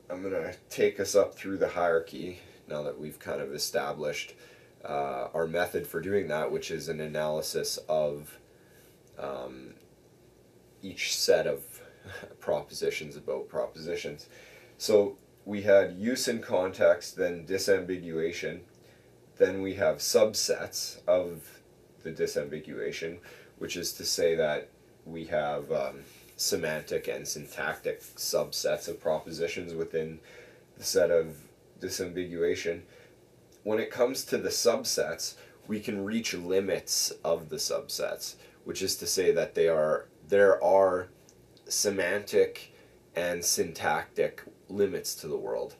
I'm going to take us up through the hierarchy now that we've kind of established our method for doing that, which is an analysis of each set of propositions about propositions. So we had use and context, then disambiguation, then we have subsets of the disambiguation, which is to say that we have semantic and syntactic subsets of propositions within the set of disambiguation. When it comes to the subsets, we can reach limits of the subsets, which is to say that there are semantic and syntactic limits to the world.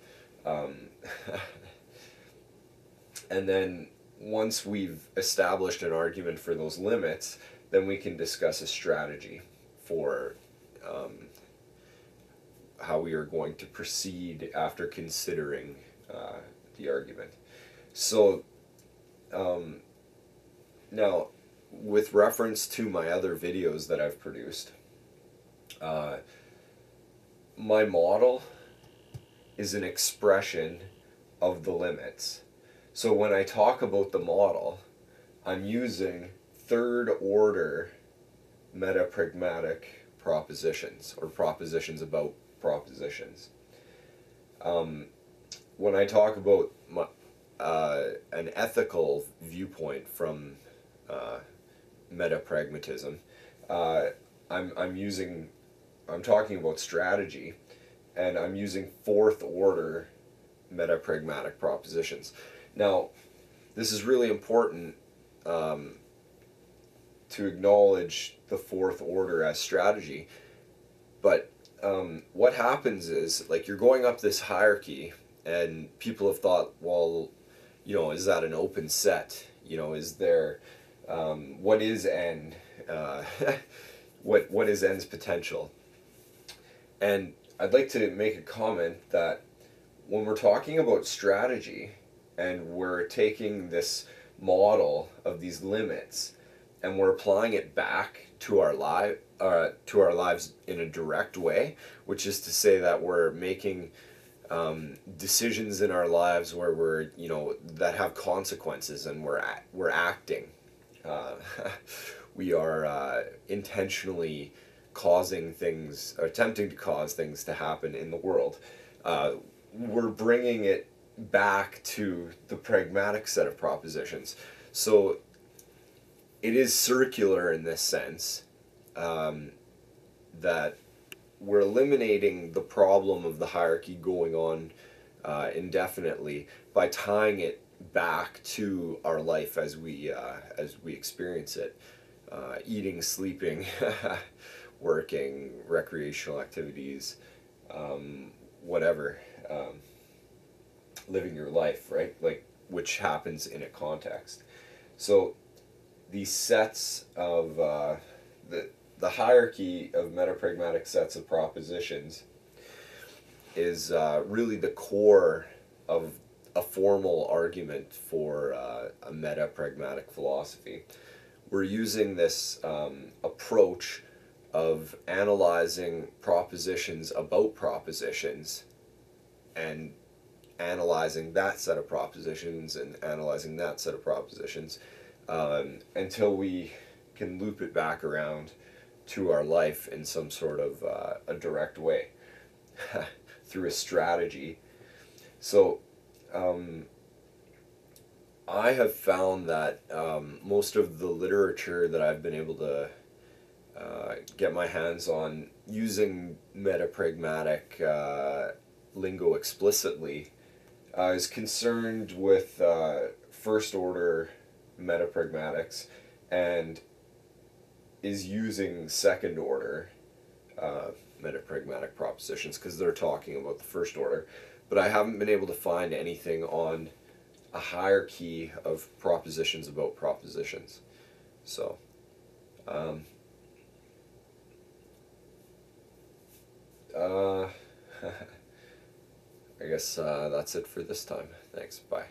And then once we've established an argument for those limits, then we can discuss a strategy for how we are going to proceed after considering the argument. So now, with reference to my other videos that I've produced, my model is an expression of the limits. So when I talk about the model, I'm using third-order metapragmatic propositions, or propositions about propositions. When I talk about an ethical viewpoint from metapragmatism, I'm talking about strategy, and I'm using fourth-order metapragmatic propositions. Now, this is really important to acknowledge the fourth order as strategy, but what happens is, like, you're going up this hierarchy, and people have thought, well, you know, is that an open set? You know, is there, what is N? What is N's potential? And I'd like to make a comment that when we're talking about strategy, and we're taking this model of these limits and we're applying it back to our lives in a direct way, which is to say that we're making decisions in our lives where we're, you know, that have consequences, and we're acting. We are intentionally causing things, attempting to cause things to happen in the world. We're bringing it back to the pragmatic set of propositions. So it is circular in this sense, that we're eliminating the problem of the hierarchy going on indefinitely by tying it back to our life as we experience it. Eating, sleeping, working, recreational activities, whatever. Living your life, right? Like, which happens in a context. So these sets of the hierarchy of metapragmatic sets of propositions is really the core of a formal argument for a metapragmatic philosophy. We're using this approach of analyzing propositions about propositions, and analyzing that set of propositions and analyzing that set of propositions until we can loop it back around to our life in some sort of a direct way through a strategy. So I have found that most of the literature that I've been able to get my hands on using metapragmatic lingo explicitly is concerned with first order metapragmatics, and is using second order metapragmatic propositions, because they're talking about the first order. But I haven't been able to find anything on a hierarchy of propositions about propositions. So I guess that's it for this time. Thanks. Bye.